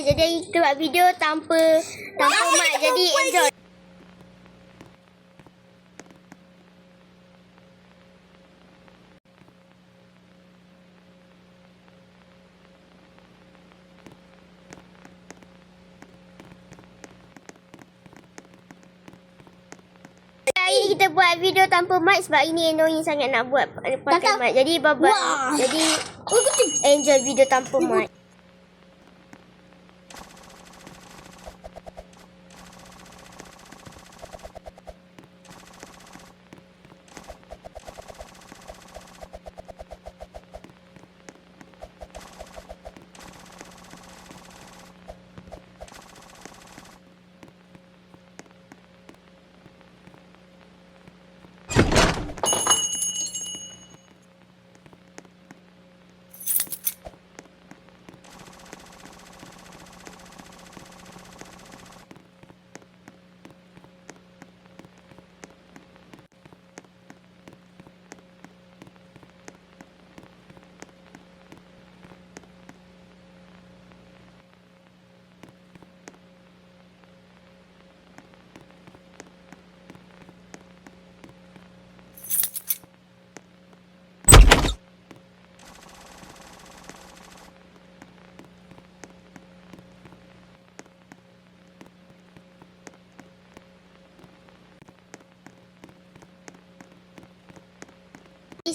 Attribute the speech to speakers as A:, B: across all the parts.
A: Jadi kita buat video tanpa mic. Jadi enjoy. Hari ni kita buat video tanpa mic sebab ini annoying sangat nak buat pakai mic. Jadi bye-bye. Jadi enjoy video tanpa mic.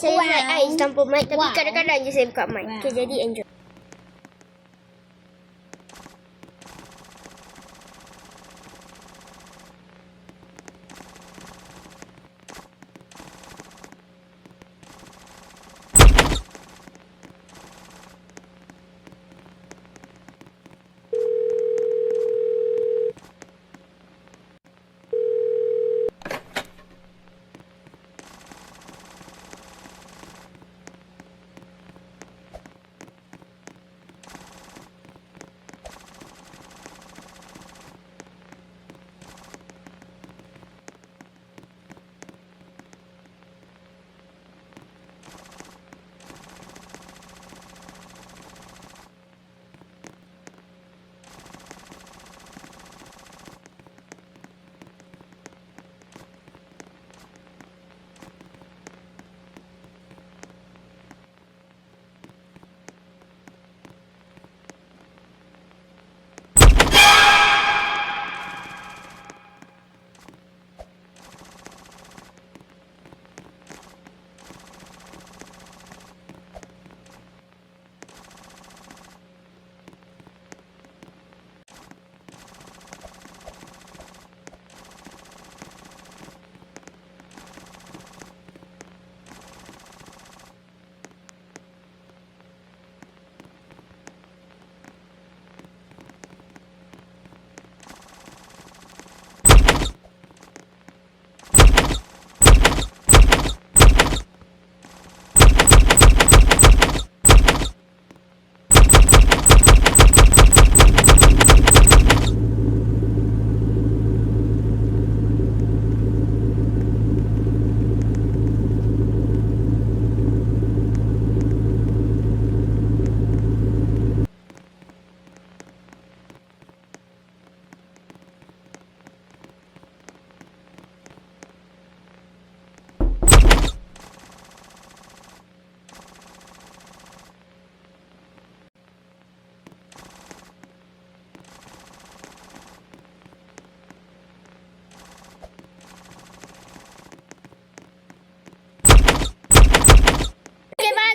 A: Saya buat ais tanpa mic tapi kadang-kadang je saya buka mic. Okay, jadi enjoy.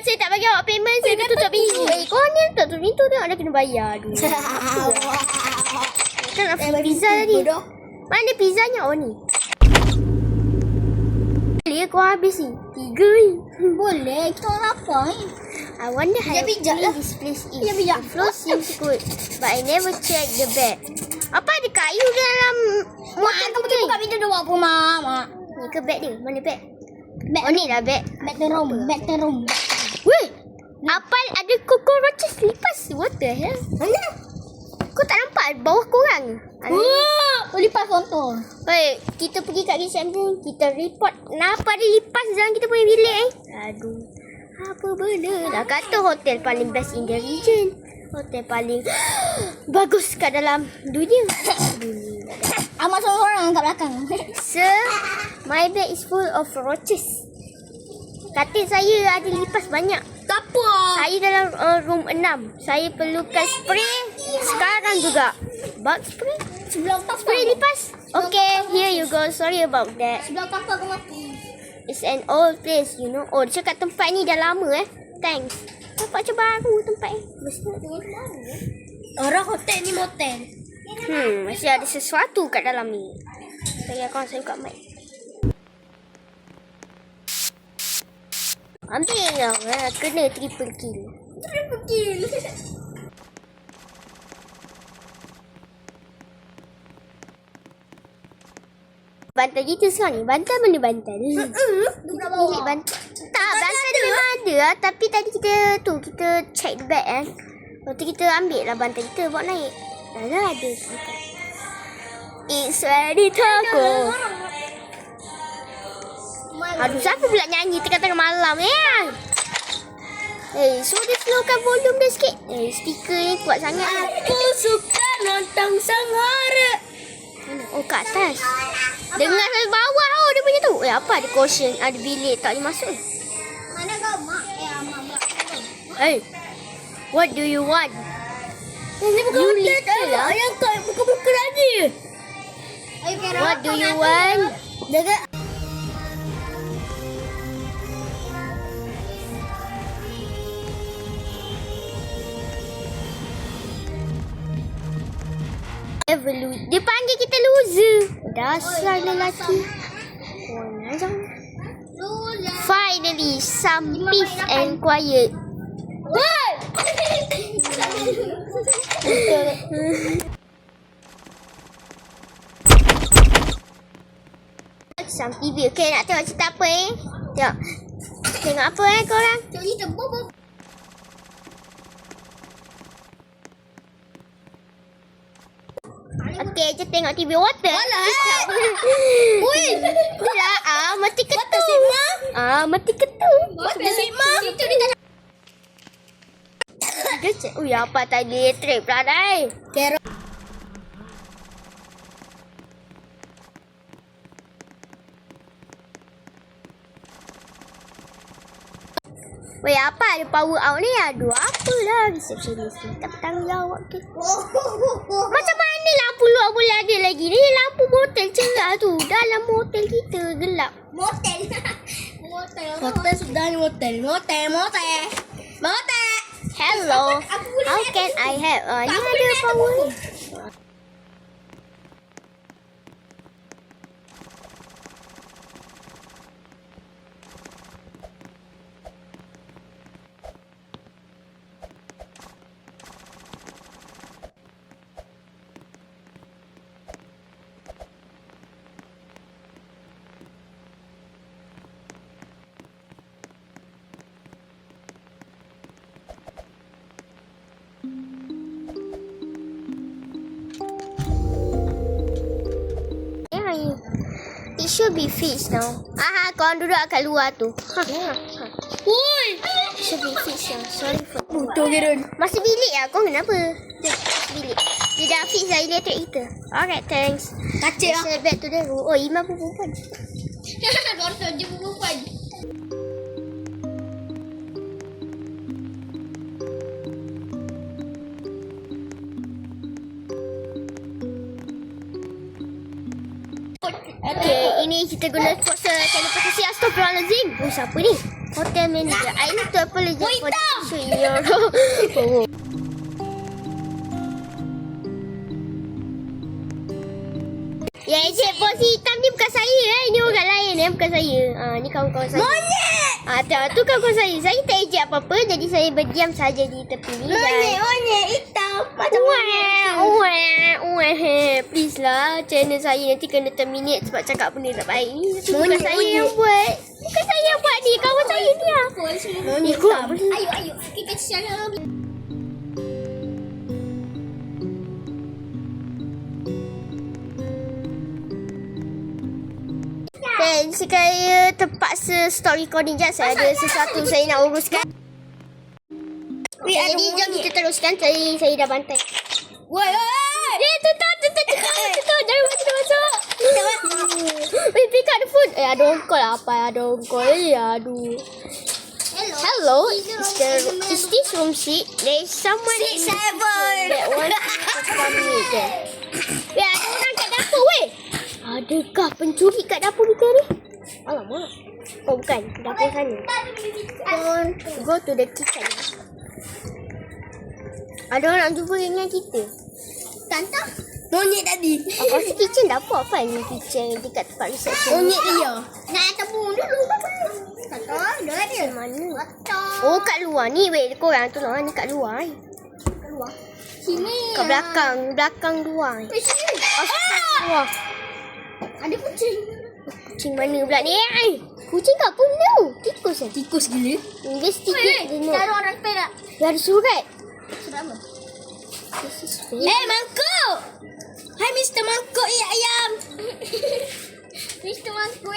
A: Saya tak bagi awak payment, saya dah tutup pintu. Korang ni tak tutup pintu tengok dah kena bayar. Aduh. Kan nak free pizza tadi. Mana pizzanya? Oh ni. Boleh korang habis ni? 3 ni.
B: Boleh, kita orang lapar ni.
A: I wonder how clean this place is. The floor seems good, but I never check the bed. Apa ada kayu dalam motor tu?
B: Kita buka pintu dulu apa, Mak?
A: Ni ke beg dia? Mana beg? Oh ni lah beg.
B: Back to room.
A: Weh, Apal ada cockroaches lipas. What the hell?
B: Mana?
A: Kau tak nampak bawah korang?
B: Oh, lipas contoh.
A: Hei, kita pergi kat reception, kita report kenapa ada lipas dalam kita punya bilik Aduh. Apa benda? Dah kata hotel paling best in the region. Hotel paling bagus kat dalam dunia.
B: Amat seorang kat belakang.
A: Sir, my bag is full of roaches. Katil saya ada lipas banyak.
B: Apa?
A: Saya dalam room 6. Saya perlukan spray sekarang juga. Bug spray?
B: Sebelah tak
A: Spray lipas? Okay, here you go. Sorry about that.
B: Sebelah tak aku mati.
A: It's an old place, you know. Oh, dia cakap tempat ni dah lama Thanks. Nampak macam baru tempat Mesti nak tengok baru
B: Orang hotel ni motel.
A: Masih ada sesuatu kat dalam ni. Saya akan saya buka mic. Hampir lah. Kena triple kill.
B: Triple kill.
A: Bantal kita sekarang ni. Bantal mana bantal? Milik bantal. Tak, bantal dia memang ada lah. Tapi tadi kita check the bag Lepas tu kita ambil lah bantal kita bawa naik. Dah ada. It's ready to go. Aduh, siapa pula nyanyi tengah-tengah malam so dia slowkan volume dia sikit. Speaker ni kuat sangat.
B: Aku suka nonton sanghara.
A: Oh, kat atas. Dengar sampai bawah dia punya tu. Apa ada caution, ada bilik tak boleh masuk.
B: Mana kau mak? Mak.
A: Hey, what do you want?
B: Ini bukan
A: You
B: hotel
A: little lah.
B: Yang kau buka-buka lagi.
A: What do you want?
B: Jaga.
A: Dia panggil kita loser. Dasar lelaki. Finally, some peace and quiet.
B: Woi!
A: Some TV. Okay, nak tengok cerita apa Tengok. Tengok apa korang?
B: Tengok cerita bobo.
A: Okay, je tengok TV water.
B: Ui!
A: Tidak, mati ketu. Mati ketu.
B: Hotel Sigma. Itu dia tak
A: Dia cek. Ui, apa tadi? Trip pula dah.
B: Kero.
A: Weh, apa ada power out ni? Aduh, apalah resepsionis ni. Tak bertanggungjawab ke? Macam mana lampu luar boleh ada lagi? Ni lampu motel cerah tu. Dalam motel kita gelap.
B: Motel. Motel sudah ni motel. Motel.
A: Hello. How can I help? Ni ada power ni. It should be fixed now. Korang duduk kat luar tu.
B: Ui!
A: It should be fixed now. Sorry for
B: Butuh Gerun.
A: Masih bilik lah. Kau kenapa? Bilik. Dia dah fix lah electric heater. Alright, thanks.
B: Kacik lah.
A: Let's back to the room. Oh, Imam pun perempuan.
B: Kau rasa je perempuan.
A: Okay, ini kita guna sponsor teleportasi. Astagfirullahaladzim. Oh, siapa ni? Hotel manager. I need to apologize for the issue in your room. Ya, Encik, pos hitam ni bukan saya. Ini orang lain. Bukan saya. Ni kawan-kawan saya.
B: Monyet!
A: Tu kawan saya. Saya tak ejek apa-apa. Jadi saya berdiam saja di tepi ni.
B: Monyet hitam. Macam
A: Please lah. Channel saya nanti kena terminate sebab cakap benda tak baik ni. Bukan saya yang buat. Bukan saya yang buat ni. Kawan saya ni lah.
B: Monyet hitam. Ayo. Kita share.
A: Dan saya terpaksa stop recording je. Saya ada sesuatu saya nak uruskan.
B: Weh,
A: Okay, jadi jom kita teruskan. Saya dah bantai.
B: Woi.
A: Tutup. Jangan masuk. Wait, pick up the food. Ada ongkol apa? Ada ongkol. Aduh. Hello. Is this room 6? There is someone
B: 6, 7.
A: that wants to come in there. Weh, ada orang kat dapur weh. Adakah pencuri kat dapur kita ni? Alamak. Oh bukan, dapur sana. Go to the kitchen. Ada orang jumpa dengan kita.
B: Tante. Monyet tadi.
A: Apa sih kitchen dapur apa ni kitchen dekat tempat resepsi?
B: Monyet dia.
A: Nak tepung dulu.
B: Tante, dia.
A: Mana? Oh kat luar ni weh, korang tolong ni kat luar.
B: Keluar. Sini.
A: Kat belakang luar.
B: Sini.
A: Wah,
B: Ada kucing.
A: kucing mana pula ni? Kucing kat pun tahu. Tikus eh?
B: Tikus gila.
A: Investigate dia nak.
B: Taruh orang perak.
A: Dia ada surat.
B: Sudah apa?
A: This is fake.
B: Mangkuk. Hai Mr. Mangkuk ayam. Mr. Mangkuk.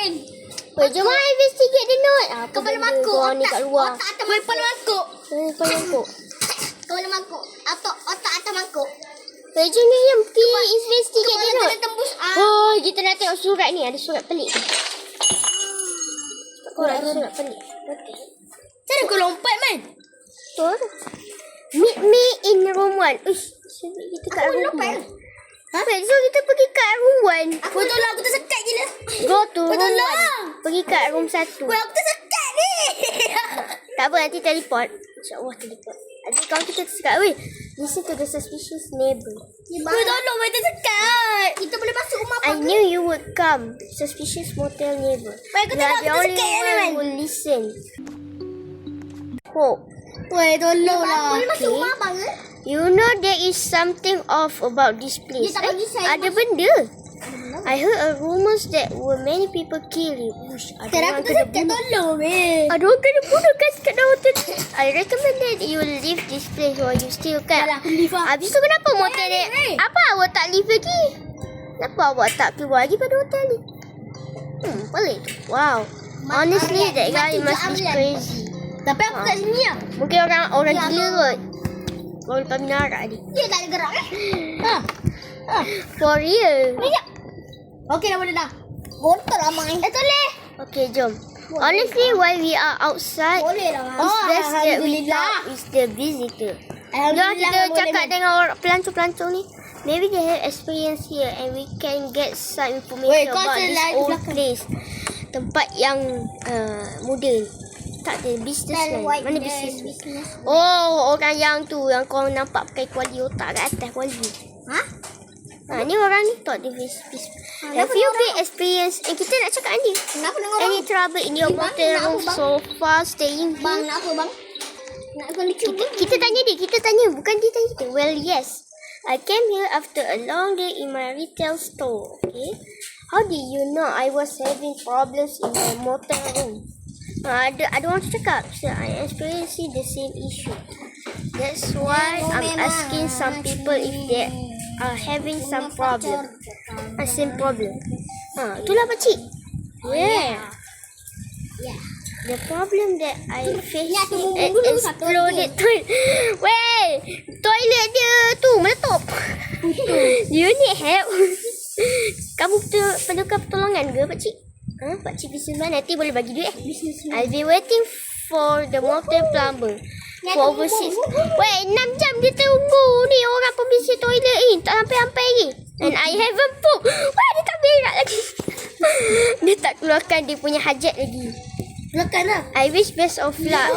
A: Weh, jom lah investigate dia nak. Apa
B: Kepala
A: benda
B: mangkuk.
A: korang ni kat luar?
B: Otak atas mangkuk. Kepala mangkuk.
A: Kepala mangkuk.
B: Kepala mangkuk. Otak atas mangkuk.
A: Weh, jom ni yang pergi investigate dia
B: Kepala
A: nak.
B: kena tembus.
A: Oh, kita nak tengok surat ni. Ada surat pelik. Korang ada surat pelik. Okay.
B: Cara kau lompat man?
A: Betul. Meet me in room 1. Uish, sebab kita kat
B: Aku
A: room
B: lompat.
A: 1. Ha? So kita pergi kat room 1.
B: Aku tolong, aku tersekat gila.
A: Go to room
B: tolong.
A: 1. Pergi kat room 1.
B: Weh, aku tersekat ni.
A: Tak apa, nanti teleport. InsyaAllah teleport. Nanti kalau kita tersekat, weh, listen to the suspicious neighbor.
B: Weh, tolong, weh tersekat. Kita boleh masuk rumah apa?
A: I knew you would come. Suspicious motel neighbor.
B: Weh, aku
A: You are
B: tolong,
A: the
B: aku
A: only
B: tersekat
A: one
B: man.
A: who listen. Hope.
B: Weh, tolong lah. Boleh masuk
A: Okay.
B: rumah abang ke?
A: You know there is something off about this place.
B: Dia tak bagi saya
A: Ada benda. I heard a rumors that were many people killed. Ush, ada
B: Cara
A: orang
B: aku
A: kena
B: tersekat,
A: bunuh.
B: tolong weh.
A: Ada orang kena bunuh kat kat hotel. I recommend that you leave this place while you still can.
B: Alah, aku leave lah.
A: Habis tu kenapa motel ni?
B: hey.
A: Apa awak tak leave lagi? Kenapa awak tak keluar lagi pada hotel ni? Pelik tu. Wow. Honestly,
B: Aryan,
A: that guy
B: Mat
A: must be
B: 3 Aryan.
A: crazy.
B: Tapi aku kat sini lah.
A: Mungkin orang
B: Ya,
A: gila kot. Kalau lepas menara ni.
B: Dia tak ada gerak eh. Ha.
A: For real.
B: Banyak. Okey dah boleh dah. Botol lah main. Toleh.
A: Okay, jom. Honestly, while we are outside,
B: Boleh lah.
A: it's best that we
B: Alhamdulillah.
A: talk with the visitor. Jom
B: Alhamdulillah
A: kita
B: boleh
A: cakap
B: main.
A: dengan orang pelancong-pelancong ni. Maybe they have experience here and we can get some
B: Weh,
A: information
B: kau
A: about this
B: selai
A: old
B: belakang.
A: place. Tempat yang muda ni. Tak ada businessman. Mana businessman? Oh, orang yang tu. Yang kau nampak pakai kuali otak kat atas kuali.
B: Ha?
A: Ni orang ni tak ada business. Have you been experience? Kita nak cakap ni.
B: Kenapa dengar
A: Any
B: bang?
A: trouble in your
B: Bang,
A: motel
B: nak
A: room
B: apa, bang?
A: so far staying
B: Bang
A: here?
B: nak apa bang? Nak kau lucu ke?
A: Kita tanya dia. Kita tanya. Bukan dia tanya kita. Well, yes. I came here after a long day in my retail store. Okay. How did you know I was having problems in my motel room? Ada orang cakap. So, I experiencing the same issue. That's why I'm asking some people if they are having some problem. Same problem. Itulah pakcik. Yeah.
B: Ya.
A: The problem that I face
B: Ya, tu bumbung dulu satu
A: exploded toilet. Weh, toilet dia tu meletup. Do you need help? Kamu perlukan pertolongan ke pakcik? Pakcik businessman nanti boleh bagi duit. I'll be waiting for the motel plumber. For over 6. Weh, 6 jam dia tunggu ni orang pembersih toilet ni. Tak sampai-sampai lagi. And I haven't poop. Weh, dia tak berak lagi. Dia tak keluarkan dia punya hajat lagi.
B: Belakang lah.
A: I wish best of luck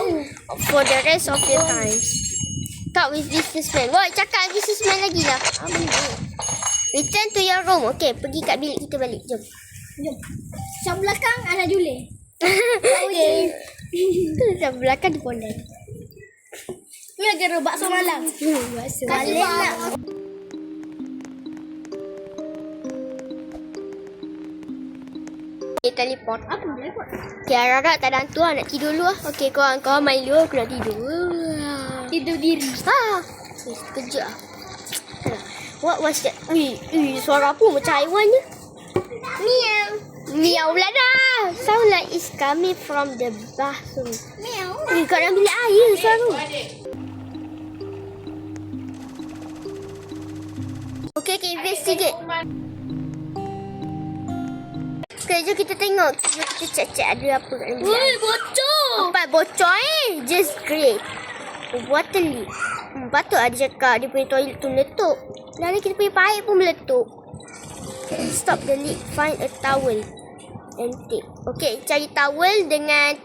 A: for the rest of your times. Talk with businessman. Woi, cakap businessman lagi lah. Return to your room. Okay, pergi kat bilik kita balik. Jom.
B: Jom. Yang belakang ada Jule.
A: Okay. Yang belakang di pondek.
B: Ni lagi bakso malam.
A: Bakso
B: Kasih bang.
A: Teleport.
B: Apa teleport?
A: Okay, harap-harap tak ada hantu lah. Nak tidur dulu lah. Okay, kau main dulu. Aku nak tidur.
B: Tidur diri.
A: Sekejap lah. What was that? Suara apa macam haiwan je?
B: Miau.
A: Miau pula dah. Sound like it's coming from the bathroom.
B: Miau.
A: Kat dalam bilik air suara. Okay, investigate. Okay, jom kita tengok. Jom kita cek-cek ada apa kat dalam.
B: Woi, bocor.
A: Empat bocor Just great. Water leak. Patut ada cakap dia punya toilet tu meletup. Lalu kita punya paip pun meletup. Stop the leak. Find a towel and tape. Okay, cari towel dengan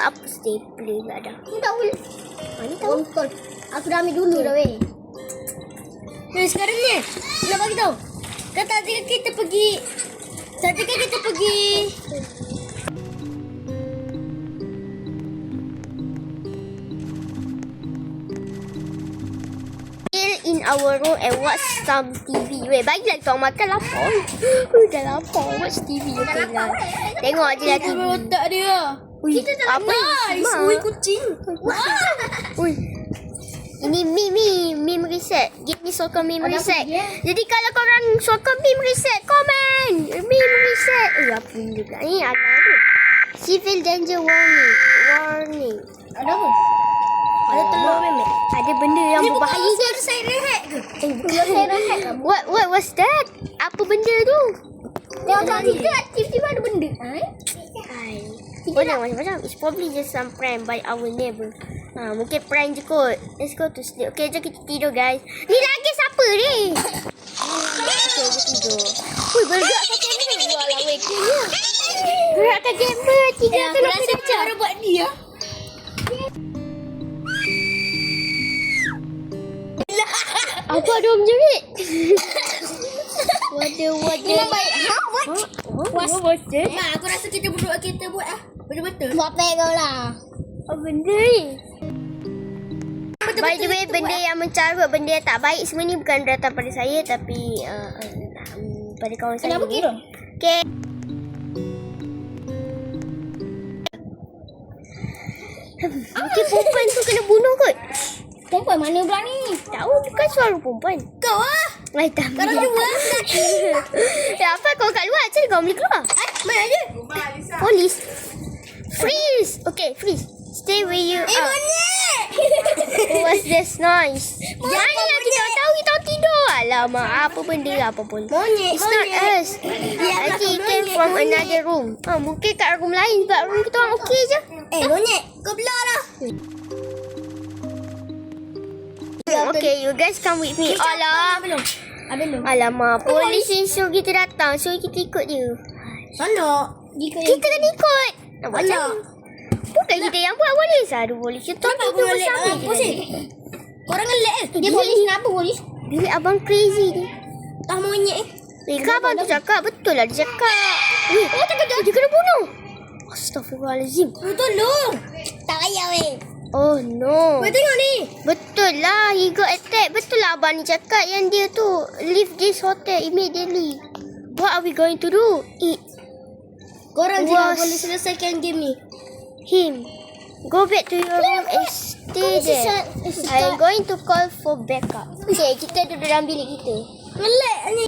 A: apa stapler tak ada. Ni towel. Ni towel.
B: Betul. Aku dah ambil dulu dah weh. Nah, sekarang ni nak bagi tahu. Kata tadi kita pergi. Tadi kan kita pergi.
A: In our room and watch some TV. Weh, bagilah kita orang makan lapar. Dah lapar. Watch TV. Okay lah. Tengok je lah TV.
B: Otak dia.
A: Ui,
B: Kita tak
A: apa
B: nice.
A: Mak?
B: Ui, kucing.
A: Ui. Ini meme reset. Give me sokong meme
B: Ada apa
A: reset.
B: dia?
A: Jadi kalau korang sokong meme reset, komen. Meme reset. Apa ni juga. Ni ada apa? Civil danger warning.
B: Ada apa? Ada telur memek.
A: Ada benda yang berbahaya.
B: Ni bukan saya rehat ke?
A: Bukan saya rehat. What was that? Apa benda tu?
B: Tengok kat situ tiba-tiba ada benda.
A: Macam it's probably just some prank by our neighbor. Mungkin prank je kot. Let's go to sleep. Okay, jom kita tidur guys. Ni lagi siapa ni? Okay, jom tidur. Ui, bergerak kat kamera. Walau wekinya. Gerak kat kamera. Tiga
B: Aku rasa cara buat dia.
A: Apa ada om jerit?
B: Ini baik. Ha? What?
A: What?
B: Mak, aku rasa kita berdua kita buat betul-betul. Buat apa kau lah?
A: Apa benda ni? By the way, benda yang mencarut, benda yang tak baik semua ni bukan datang pada saya tapi pada kawan saya.
B: Kenapa kira?
A: Okay. Mungkin perempuan tu kena bunuh kot.
B: Perempuan mana pula ni?
A: Tahu bukan suara perempuan.
B: Kau ah?
A: Tak
B: Kalau jual
A: Ya, apa kau kat luar? Macam kau boleh keluar?
B: mana je?
A: Polis. Freeze. Okay, freeze. Stay where you are.
B: Monyet!
A: What's this noise? Mana yang kita tahu kita tidur. Alamak, apa benda apa pun.
B: Monyet,
A: It's not us. I think it came from another room. Mungkin kat room lain. Sebab room kita orang okey je.
B: Monyet, kau belah dah.
A: Okay, you guys come with me. Alah.
B: Belum. Belum.
A: Alamak, polis ni suruh kita datang. Suruh kita ikut dia.
B: Sana.
A: Kita kena ikut. Nak buat macam
B: Alah.
A: bukan kita yang buat polis. Aduh, polis. Kita
B: Kenapa
A: tidur
B: kau
A: bersama
B: ngelak
A: je.
B: pusing? Korang ngelak eh? Dia
A: Dia-
B: polis kenapa polis?
A: Dia abang crazy ni.
B: Tak monyet eh?
A: Kan abang tu cakap. Betul lah dia cakap. Dia kena bunuh. Astaghfirullahalazim.
B: Tolong. Tak payah weh.
A: Oh no.
B: Kau tengok ni.
A: Betul lah. He got attacked. Betul lah abang ni cakap yang dia tu leave this hotel immediately. What are we going to do? Eat
B: Korang je
A: Was-
B: lah boleh selesaikan game ni.
A: him. Go back to your room and stay there. I am going to call for backup. Okay, kita duduk dalam bilik kita.
B: Ngelak ni.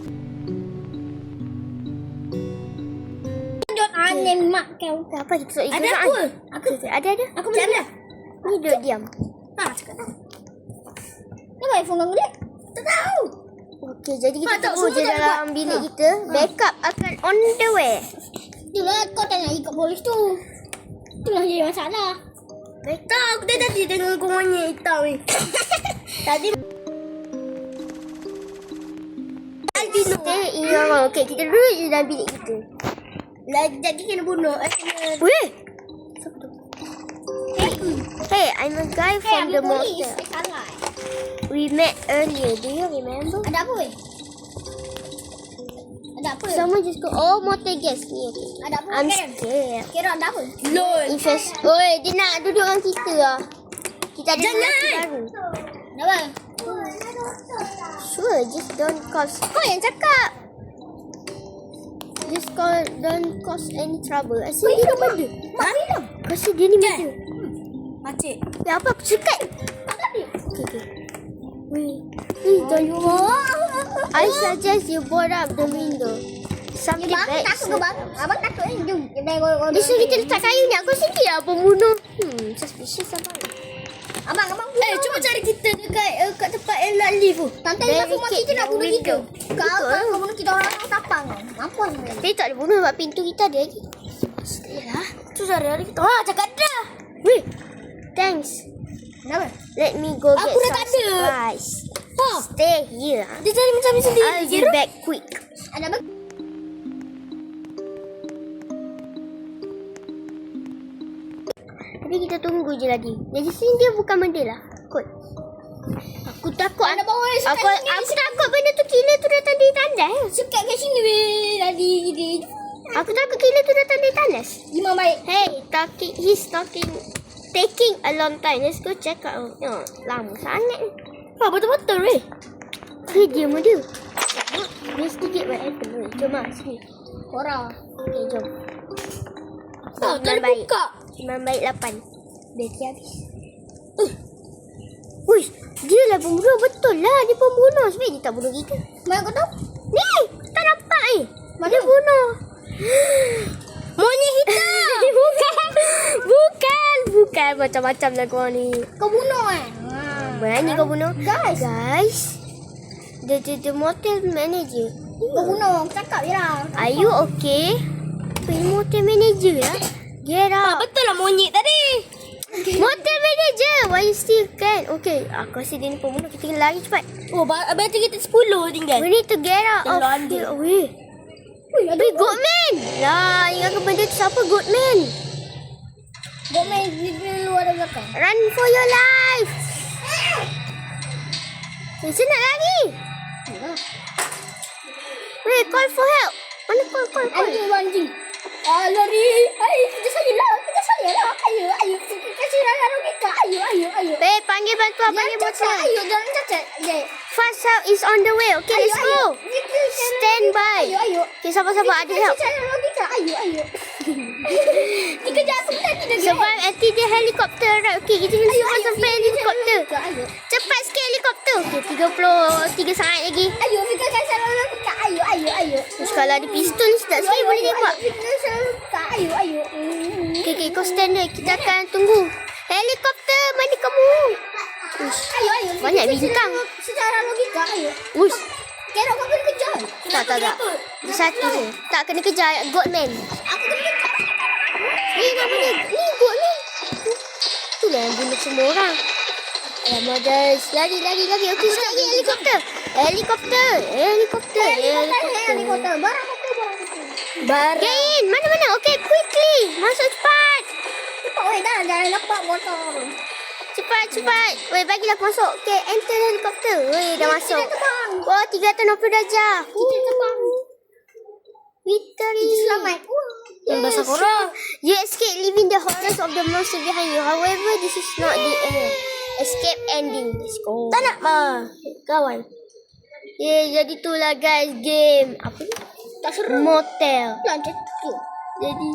B: Tunjuk aneh mak kau.
A: Apa kita sok ikut
B: Ada
A: Quran?
B: apa?
A: Aku ada.
B: Aku macam mana?
A: Ni duduk diam.
B: Ha, cakap dah. Kenapa iPhone kau ngelak? Tak tahu.
A: Okey, jadi kita
B: Mak, tak,
A: tunggu je
B: semua tak
A: dalam
B: buat.
A: bilik kita. Backup akan on the way.
B: Itulah kau tanya ikut polis tu. Itulah jadi masalah. Tak, aku tadi tengok kau monyet hitam ni. Tadi
A: Stay in your room. Okey, kita duduk je dalam bilik kita.
B: Lagi kena bunuh. Kena.
A: Weh! Hey, I'm a guy from the motel.
B: Salah.
A: We met earlier. Do you remember?
B: Ada apa weh? Ada apa?
A: Someone just go, oh, motel guest ni. Okay.
B: Ada apa?
A: I'm
B: Karen?
A: scared.
B: Kira ada apa?
A: Invest. Oi, dia nak duduk dengan kita lah. Kita ada lelaki baru.
B: Apa?
A: Sure, just don't cause. Kau yang cakap. Just don't cause any trouble. Asyik dia ni benda.
B: Mak bilang.
A: Asyik dia ni benda.
B: Makcik.
A: Ya apa? Aku cakap. Okay. Wait. Please don't. I suggest you board up the window. Something bad.
B: Abang takut ni. Jom.
A: Dia suruh kita letak kayu ni. Aku sedih lah pembunuh. Suspicious abang.
B: Abang. Cuba cari kita dekat tempat yang nak live tu. Tante Ina rumah kita nak bunuh kita. Kau bunuh kita orang tapang kau. Mampus kau.
A: Tapi tak boleh bunuh sebab pintu kita ada lagi. Yalah.
B: Tu hari kita. Cakap dah.
A: Weh. Thanks.
B: Kenapa?
A: Let me go
B: Aku
A: get
B: dah
A: some
B: tak ada.
A: supplies.
B: Ha.
A: Stay here.
B: Dia cari macam ni sendiri.
A: I'll be back quick.
B: Ada apa?
A: Tapi kita tunggu je lagi. Jadi sini dia bukan benda lah. Kot. Aku takut.
B: Ada bawa
A: Aku takut benda tu killer tu datang di tandas.
B: Sukat kat sini weh. Tadi gini.
A: Aku takut killer tu datang di tandas.
B: Imam baik.
A: Hey, he's taking a long time. Let's go check out. Lama sangat ni.
B: Betul-betul weh.
A: Hey, dia mu dia. Investigate what happened. Weh, jom lah sini.
B: Korang.
A: Okay, jom.
B: Tak
A: Iman
B: ada
A: baik.
B: buka.
A: Iman baik 8. Bateri habis. Uish, dia lah pembunuh. Betul lah dia pembunuh. Sebab dia tak bunuh kita.
B: Mana kau tahu?
A: Ni, tak nampak Mana dia bunuh?
B: Monyet hitam.
A: Bukan. Macam-macam lah kau ni.
B: Kau bunuh
A: Berani kau bunuh?
B: Guys.
A: The motel manager.
B: Kau bunuh. Aku cakap je lah.
A: Are you okay? Motel manager lah. Get out.
B: Betul lah monyet tadi.
A: Motel manager. Why you still can? Okay. Aku rasa dia ni pembunuh. Kita kena lari cepat.
B: Oh, bateri kita 10 tinggal.
A: We need to get out of
B: Tengok anda.
A: here. Weh. Weh, Goatman. Lah, ingatkan benda tu siapa? Goatman.
B: Goatman di luar dan belakang.
A: Run for your life. Saya nak lari. Weh, call for help. Mana call?
B: Anjing. Lari. Kita saya lah. Ayo. Kasih raya Rogika. Ayo.
A: Weh, panggil bantuan. Panggil motor.
B: Ayo, jangan cacat.
A: Fast help is on the way. Okay, let's go. Stand by.
B: Ayo.
A: Okay, sabar-sabar. Ada help.
B: Kasih raya Rogika. Ayo. Tiga jatuh tadi dah.
A: Survive until the helicopter right. Okay, kita kena survive sampai helikopter.
B: Ayo.
A: Cepat sikit helikopter. Okay, 33 saat lagi.
B: Ayo, Fika kasih raya Rogika. Ayo.
A: Terus kalau ada pistol ni sedap sekali boleh tembak.
B: Ayo.
A: Okay, kau stand there. Kita akan tunggu. Helikopter, mana kamu?
B: Ayo.
A: Banyak bintang.
B: Secara logika, ayo.
A: Ush.
B: Kira kau kena kejar.
A: Tak. Dia satu je. Tak kena kejar Goatman.
B: Aku kena kejar.
A: Ni nama dia. Ni Goat ni. Itulah yang bunuh semua orang. Alamak guys. Lari. Okay, sekejap lagi helikopter. Helikopter.
B: Barang.
A: Get in. Mana? Okay, quickly. Masuk cepat.
B: Cepat, jangan lepak botol.
A: Cepat. Weh, bagilah aku masuk. Okay, enter helikopter. Weh, dah masuk.
B: Kita terbang.
A: Oh, 360 darjah.
B: Kita terbang.
A: Victory.
B: Kita selamat.
A: Yang
B: bahasa korang.
A: You escape leaving the horrors of the monster behind you. However, this is not the end. Escape ending. Let's go.
B: Tak nak kawan.
A: Jadi itulah guys game. Apa ni?
B: Tak seru.
A: Motel.
B: Lanjut tu.
A: Jadi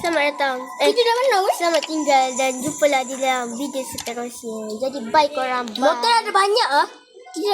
A: selamat datang.
B: Kita dah menang.
A: Selamat tinggal dan jumpalah di dalam video seterusnya. Jadi bye korang. Bye.
B: Motor ada banyak ah. Kita